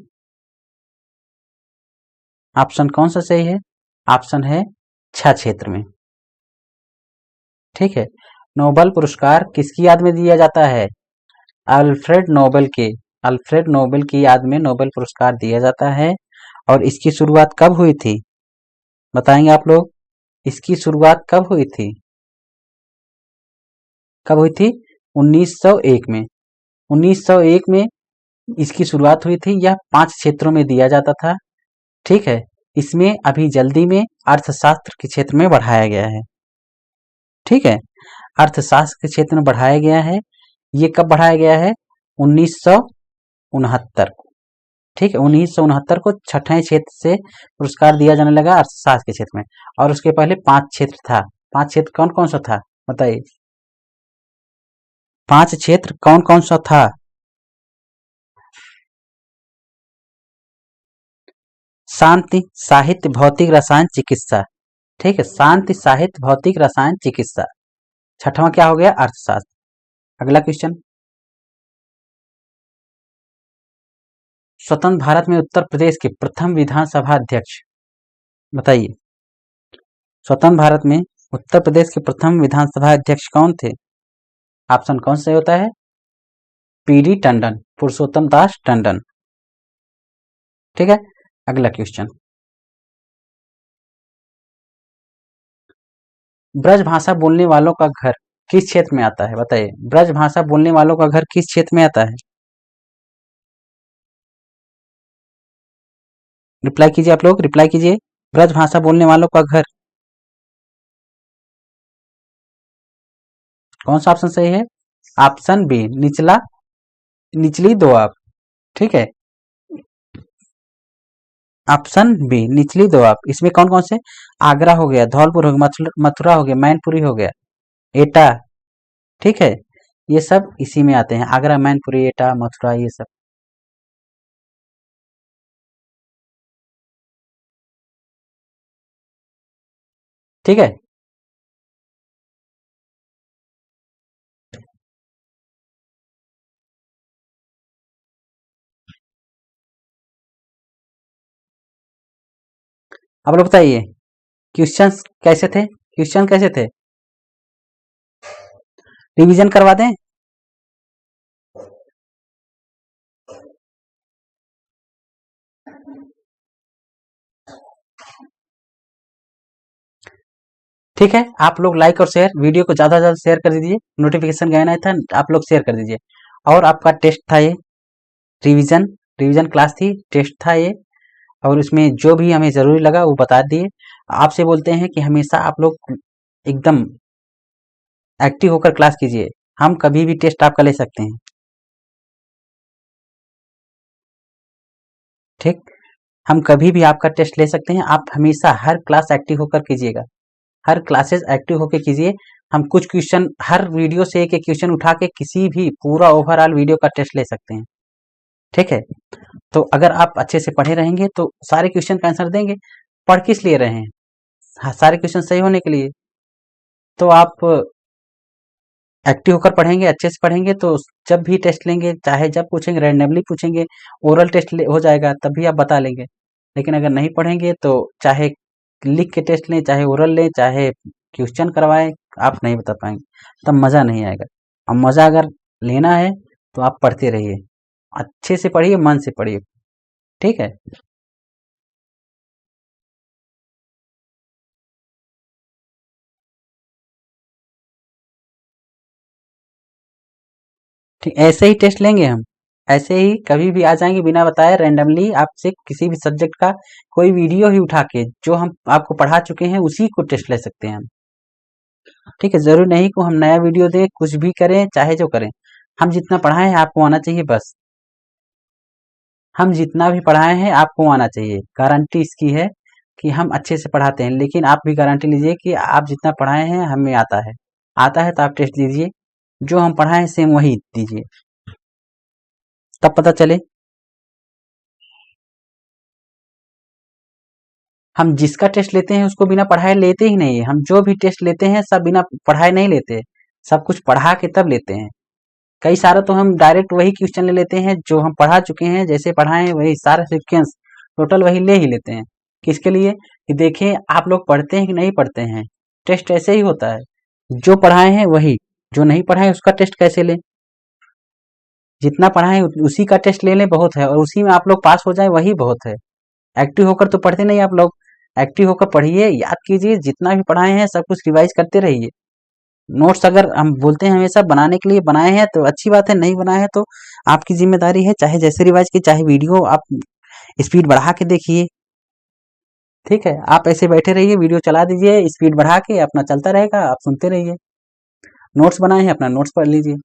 ऑप्शन कौन सा सही है? ऑप्शन है 6 क्षेत्र में। ठीक है, नोबेल पुरस्कार किसकी याद में दिया जाता है? अल्फ्रेड नोबेल के, अल्फ्रेड नोबेल की याद में नोबेल पुरस्कार दिया जाता है। और इसकी शुरुआत कब हुई थी बताएंगे आप लोग? इसकी शुरुआत कब हुई थी? कब हुई थी? 1901 में। 1901 में इसकी शुरुआत हुई थी। यह 5 क्षेत्रों में दिया जाता था। ठीक है, इसमें अभी जल्दी में अर्थशास्त्र के क्षेत्र में बढ़ाया गया है। ठीक है, अर्थशास्त्र के क्षेत्र में बढ़ाया गया है। ये कब बढ़ाया गया है? 1969 को। ठीक है, 1969 को छठे क्षेत्र से पुरस्कार दिया जाने लगा अर्थशास्त्र के क्षेत्र में। और उसके पहले 5 क्षेत्र था। 5 क्षेत्र कौन कौन सा था बताइए। 5 क्षेत्र कौन कौन सा था? शांति, साहित्य, भौतिक, रसायन, चिकित्सा। ठीक है, शांति, साहित्य, भौतिक, रसायन, चिकित्सा। छठवां क्या हो गया? अर्थशास्त्र। अगला क्वेश्चन, स्वतंत्र भारत में उत्तर प्रदेश के प्रथम विधानसभा अध्यक्ष बताइए। स्वतंत्र भारत में उत्तर प्रदेश के प्रथम विधानसभा अध्यक्ष कौन थे? ऑप्शन कौन से होता है? पीडी टंडन, पुरुषोत्तम दास टंडन। ठीक है, अगला क्वेश्चन, ब्रज भाषा बोलने वालों का घर किस क्षेत्र में आता है बताइए। ब्रज भाषा बोलने वालों का घर किस क्षेत्र में आता है? रिप्लाई कीजिए आप लोग, रिप्लाई कीजिए। ब्रज भाषा बोलने वालों का घर, कौन सा ऑप्शन सही है? ऑप्शन बी, निचला, निचली दोआब। ठीक है, ऑप्शन बी, निचली दोआब। इसमें कौन कौन से? आगरा हो गया, धौलपुर हो गया, मथुरा हो गया, मैनपुरी हो गया, एटा। ठीक है, ये सब इसी में आते हैं, आगरा, मैनपुरी, एटा, मथुरा, ये सब। ठीक है। आप लोग बताइए, क्वेश्चंस कैसे थे, क्वेश्चन कैसे थे, रिवीजन करवा दें? ठीक है, आप लोग लाइक और शेयर, वीडियो को ज़्यादा से ज़्यादा शेयर कर दीजिए, नोटिफिकेशन गया नहीं था, आप लोग शेयर कर दीजिए। और आपका टेस्ट था ये, रिवीजन रिवीजन क्लास थी, टेस्ट था ये, और इसमें जो भी हमें ज़रूरी लगा वो बता दिए। आपसे बोलते हैं कि हमेशा आप लोग एकदम एक्टिव होकर क्लास कीजिए, हम कभी भी टेस्ट आपका ले सकते हैं। ठीक, हम कभी भी आपका टेस्ट ले सकते हैं, आप हमेशा हर क्लास एक्टिव होकर कीजिएगा, हर क्लासेस एक्टिव होकर कीजिए। हम कुछ क्वेश्चन हर वीडियो से एक एक क्वेश्चन उठा के किसी भी पूरा ओवरऑल वीडियो का टेस्ट ले सकते हैं। ठीक है, तो अगर आप अच्छे से पढ़े रहेंगे तो सारे क्वेश्चन का आंसर देंगे। पढ़ किस लिए रहे हैं? हाँ, सारे क्वेश्चन सही होने के लिए। तो आप एक्टिव होकर पढ़ेंगे, अच्छे से पढ़ेंगे, तो जब भी टेस्ट लेंगे, चाहे जब पूछेंगे रैंडमली पूछेंगे, ओरल टेस्ट हो जाएगा तब भी आप बता लेंगे। लेकिन अगर नहीं पढ़ेंगे तो चाहे लिख के टेस्ट लें, चाहे ओरल लें, चाहे क्वेश्चन करवाएं, आप नहीं बता पाएंगे, तब मज़ा नहीं आएगा। अब मज़ा अगर लेना है तो आप पढ़ते रहिए, अच्छे से पढ़िए, मन से पढ़िए। ठीक है, ठीक ऐसे ही टेस्ट लेंगे हम, ऐसे ही कभी भी आ जाएंगे बिना बताए, रैंडमली आपसे किसी भी सब्जेक्ट का कोई वीडियो ही उठा के जो हम आपको पढ़ा चुके हैं उसी को टेस्ट ले सकते हैं हम। ठीक है, जरूरी नहीं को हम नया वीडियो दें, कुछ भी करें, चाहे जो करें, हम जितना पढ़ाए हैं आपको आना चाहिए बस। हम जितना भी पढ़ाए हैं आपको आना चाहिए, गारंटी इसकी है कि हम अच्छे से पढ़ाते हैं। लेकिन आप भी गारंटी लीजिए कि आप जितना पढ़ाए हैं हमें आता है, आता है तो आप टेस्ट दीजिए, जो हम पढ़ाए हैं सेम वही दीजिए, तब पता चले। हम जिसका टेस्ट लेते हैं उसको बिना पढ़ाए लेते ही नहीं है, हम जो भी टेस्ट लेते हैं सब बिना पढ़ाए नहीं लेते, सब कुछ पढ़ा के तब लेते हैं। कई सारा तो हम डायरेक्ट वही क्वेश्चन ले लेते हैं जो हम पढ़ा चुके हैं, जैसे पढ़ाए हैं वही सारा सीक्वेंस टोटल वही ले ही लेते हैं। किसके लिए? कि देखें आप लोग पढ़ते हैं कि नहीं पढ़ते हैं। टेस्ट ऐसे ही होता है, जो पढ़ाए हैं वही, जो नहीं पढ़ाए उसका टेस्ट कैसे लें? जितना पढ़ाए उसी का टेस्ट ले लें बहुत है, और उसी में आप लोग पास हो जाए वही बहुत है। एक्टिव होकर तो पढ़ते नहीं आप लोग, एक्टिव होकर पढ़िए, याद कीजिए, जितना भी पढ़ाए हैं सब कुछ रिवाइज करते रहिए। नोट्स अगर हम बोलते हैं हमेशा बनाने के लिए, बनाए हैं तो अच्छी बात है, नहीं बनाए हैं तो आपकी जिम्मेदारी है, चाहे जैसे रिवाइज की, चाहे वीडियो आप स्पीड बढ़ा के देखिए। ठीक है, आप ऐसे बैठे रहिए, वीडियो चला दीजिए स्पीड बढ़ा के, अपना चलता रहेगा, आप सुनते रहिए। नोट्स बनाए हैं, अपना नोट्स पढ़ लीजिए।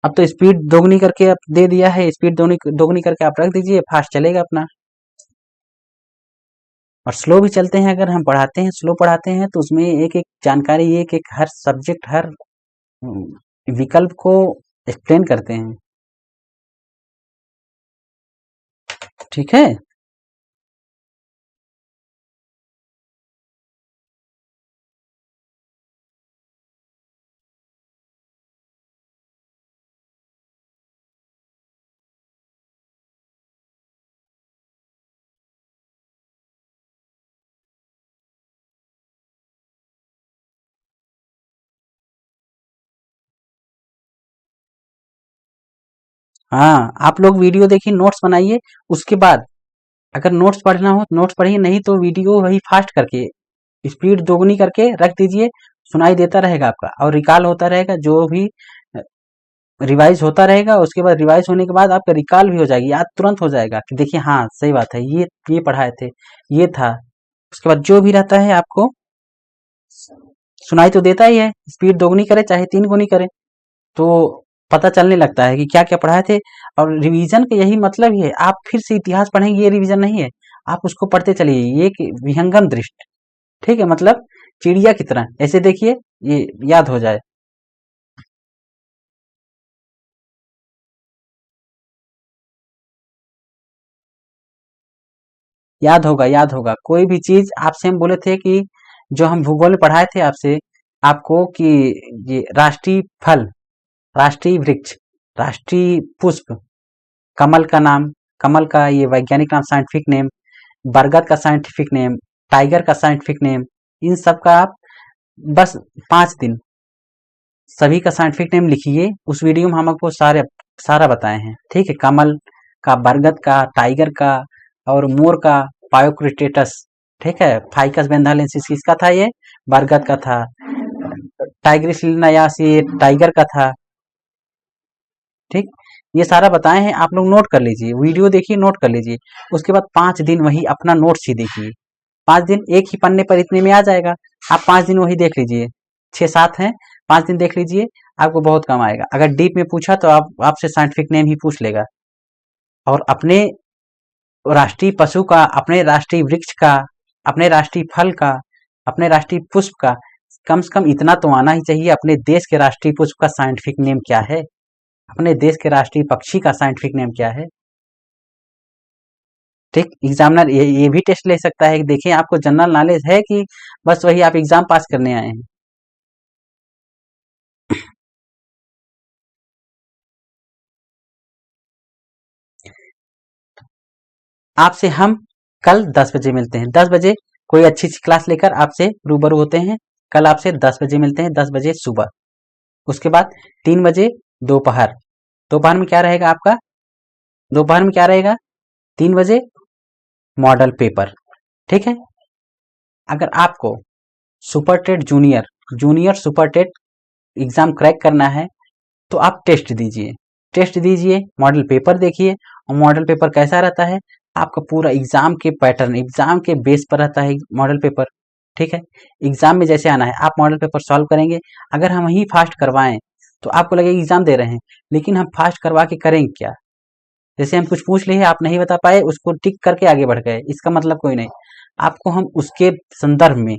अब तो स्पीड दोगुनी करके आप दे दिया है, स्पीड दोगुनी दोगुनी करके आप रख दीजिए, फास्ट चलेगा अपना। और स्लो भी चलते हैं, अगर हम पढ़ाते हैं स्लो पढ़ाते हैं तो उसमें एक एक जानकारी, एक एक हर सब्जेक्ट, हर विकल्प को एक्सप्लेन करते हैं। ठीक है, हाँ आप लोग वीडियो देखिए, नोट्स बनाइए, उसके बाद अगर नोट्स पढ़ना हो नोट्स पढ़िए, नहीं तो वीडियो वही फास्ट करके स्पीड दोगुनी करके रख दीजिए, सुनाई देता रहेगा आपका, और रिकॉल होता रहेगा, जो भी रिवाइज होता रहेगा, उसके बाद रिवाइज होने के बाद आपका रिकॉल भी हो जाएगी, याद तुरंत हो जाएगा कि देखिए हाँ सही बात है, ये पढ़ाए थे, ये था। उसके बाद जो भी रहता है आपको सुनाई तो देता ही है, स्पीड दोगुनी करे चाहे तीन गुनी करे, तो पता चलने लगता है कि क्या क्या पढ़ाए थे। और रिवीजन का यही मतलब ही है, आप फिर से इतिहास पढ़ेंगे ये रिवीजन नहीं है, आप उसको पढ़ते चलिए, ये विहंगम दृष्टि। ठीक है, मतलब चिड़िया की तरह ऐसे देखिए, ये याद हो जाए। याद होगा, याद होगा। कोई भी चीज आपसे हम बोले थे कि जो हम भूगोल में पढ़ाए थे आपसे, आपको कि ये राष्ट्रीय फल, राष्ट्रीय वृक्ष, राष्ट्रीय पुष्प, कमल का नाम, कमल का ये वैज्ञानिक नाम, साइंटिफिक नेम, बरगद का साइंटिफिक नेम, टाइगर का साइंटिफिक नेम, इन सब का आप बस 5 दिन सभी का साइंटिफिक नेम लिखिए। उस वीडियो में हम आपको सारा बताए हैं, ठीक है। कमल का, बरगद का, टाइगर का और मोर का पायोक्रिटेटस, ठीक है। फाइकस बेंथालेंसिस किसका था? ये बरगद का था। टाइग्रिस लिनायास ये टाइगर का था, ठीक। ये सारा बताए हैं, आप लोग नोट कर लीजिए, वीडियो देखिए, नोट कर लीजिए। उसके बाद 5 दिन वही अपना नोट्स ही देखिए। 5 दिन एक ही पन्ने पर इतने में आ जाएगा। आप 5 दिन वही देख लीजिए, 6-7 हैं, 5 दिन देख लीजिए, आपको बहुत कम आएगा। अगर डीप में पूछा तो आप आपसे साइंटिफिक नेम ही पूछ लेगा। और अपने राष्ट्रीय पशु का, अपने राष्ट्रीय वृक्ष का, अपने राष्ट्रीय फल का, अपने राष्ट्रीय पुष्प का कम से कम इतना तो आना ही चाहिए। अपने देश के राष्ट्रीय पुष्प का साइंटिफिक नेम क्या है? अपने देश के राष्ट्रीय पक्षी का साइंटिफिक नेम क्या है? ठीक, एग्जामिनर ये भी टेस्ट ले सकता है कि देखिए आपको जनरल नॉलेज है कि बस वही आप एग्जाम पास करने आए हैं। आपसे हम कल 10 बजे मिलते हैं। 10 बजे कोई अच्छी सी क्लास लेकर आपसे रूबरू होते हैं। कल आपसे 10 बजे मिलते हैं, 10 बजे सुबह। उसके बाद 3 बजे दोपहर। दोपहर में क्या रहेगा आपका? दोपहर में क्या रहेगा? 3 बजे मॉडल पेपर, ठीक है। अगर आपको super TET junior, junior super TET exam crack करना है तो आप टेस्ट दीजिए, टेस्ट दीजिए, मॉडल पेपर देखिए। और मॉडल पेपर कैसा रहता है? आपका पूरा एग्जाम के पैटर्न, एग्जाम के बेस पर रहता है मॉडल पेपर, ठीक है। एग्जाम में जैसे आना है आप मॉडल पेपर सॉल्व करेंगे। अगर हम ही फास्ट करवाएं तो आपको लगेगा एग्जाम दे रहे हैं, लेकिन हम फास्ट करवा के करेंगे क्या? जैसे हम कुछ पूछ लिए, आप नहीं बता पाए, उसको टिक करके आगे बढ़ गए, इसका मतलब कोई नहीं। आपको हम उसके संदर्भ में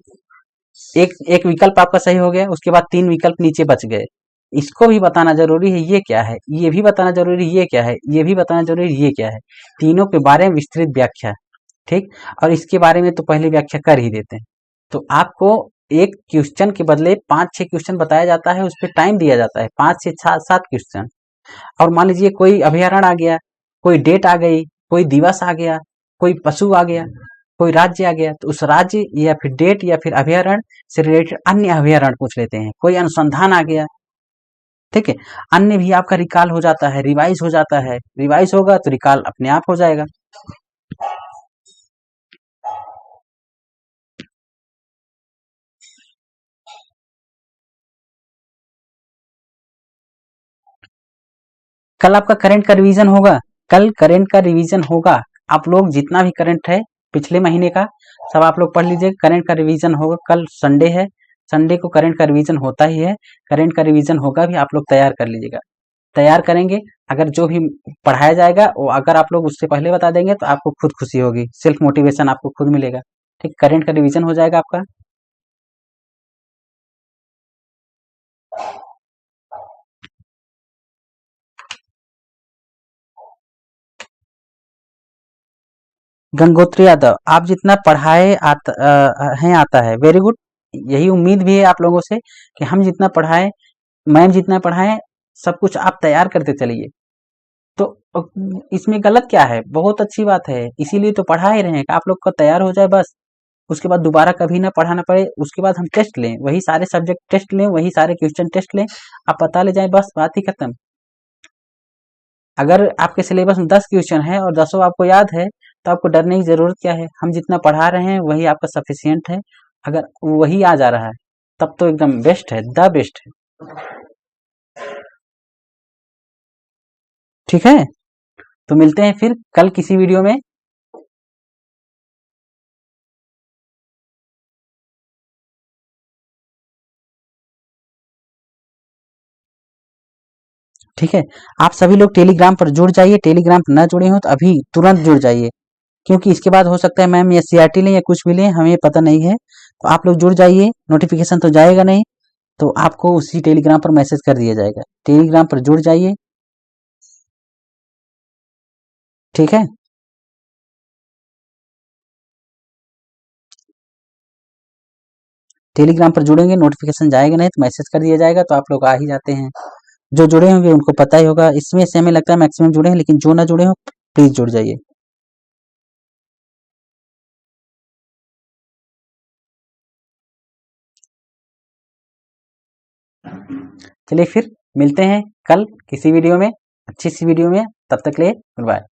एक एक विकल्प आपका सही हो गया, उसके बाद 3 विकल्प नीचे बच गए, इसको भी बताना जरूरी है, ये क्या है, ये भी बताना जरूरी है, ये क्या है, ये भी बताना जरूरी है, ये क्या है। तीनों के बारे में विस्तृत व्याख्या, ठीक। और इसके बारे में तो पहले व्याख्या कर ही देते हैं। तो आपको एक क्वेश्चन के बदले 5-6 क्वेश्चन बताया जाता है, उस पर टाइम दिया जाता है, 5 से 7 क्वेश्चन। और मान लीजिए कोई अभ्यारण्य आ गया, कोई डेट आ गई, कोई दिवस आ गया, कोई पशु आ गया, कोई राज्य आ गया, तो उस राज्य या फिर डेट या फिर अभ्यारण्य से रिलेटेड अन्य अभ्यारण्य पूछ लेते हैं। कोई अनुसंधान आ गया, ठीक है, अन्य भी आपका रिकॉल हो जाता है, रिवाइज हो जाता है। रिवाइज होगा तो रिकॉल अपने आप हो जाएगा। कल आपका करंट का रिवीजन होगा, कल करंट का रिवीजन होगा। आप लोग जितना भी करंट है पिछले महीने का सब आप लोग पढ़ लीजिए। करंट का रिवीजन होगा, कल संडे है, संडे को करंट का रिवीजन होता ही है। करंट का रिवीजन होगा भी, आप लोग तैयार कर लीजिएगा। तैयार करेंगे, अगर जो भी पढ़ाया जाएगा वो अगर आप लोग उससे पहले बता देंगे तो आपको खुद खुशी होगी, सेल्फ मोटिवेशन आपको खुद मिलेगा, ठीक। करंट का रिवीजन हो जाएगा आपका। गंगोत्री यादव, आप जितना पढ़ाए आता है, वेरी गुड। यही उम्मीद भी है आप लोगों से कि हम जितना पढ़ाए, मैम जितना पढ़ाए, सब कुछ आप तैयार करते चलिए। तो इसमें गलत क्या है? बहुत अच्छी बात है, इसीलिए तो पढ़ा ही रहे हैं कि आप लोग का तैयार हो जाए बस। उसके बाद दोबारा कभी ना पढ़ाना पड़े। उसके बाद हम टेस्ट लें, वही सारे सब्जेक्ट टेस्ट लें, वही सारे क्वेश्चन टेस्ट लें, आप पता ले जाए, बस बात ही खत्म। अगर आपके सिलेबस में 10 क्वेश्चन है और 10 आपको याद है तो आपको डरने की जरूरत क्या है? हम जितना पढ़ा रहे हैं वही आपका सफिशियंट है। अगर वही आ जा रहा है तब तो एकदम बेस्ट है, द बेस्ट है, ठीक है। तो मिलते हैं फिर कल किसी वीडियो में। ठीक है, आप सभी लोग टेलीग्राम पर जुड़ जाइए। टेलीग्राम पर न जुड़े हो तो अभी तुरंत जुड़ जाइए, क्योंकि इसके बाद हो सकता है मैम या सीआरटी लें या कुछ भी लें, हमें पता नहीं है। तो आप लोग जुड़ जाइए, नोटिफिकेशन तो जाएगा नहीं, तो आपको उसी टेलीग्राम पर मैसेज कर दिया जाएगा। टेलीग्राम पर जुड़ जाइए, ठीक है। टेलीग्राम पर जुड़ेंगे, नोटिफिकेशन जाएगा नहीं तो मैसेज कर दिया जाएगा, तो आप लोग आ ही जाते हैं। जो जुड़े होंगे उनको पता ही होगा। इसमें से हमें लगता है मैक्सिमम जुड़े हैं, लेकिन जो ना जुड़े हो प्लीज जुड़ जाइए। चलिए फिर मिलते हैं कल किसी वीडियो में, अच्छी सी वीडियो में। तब तक के लिए गुड बाय।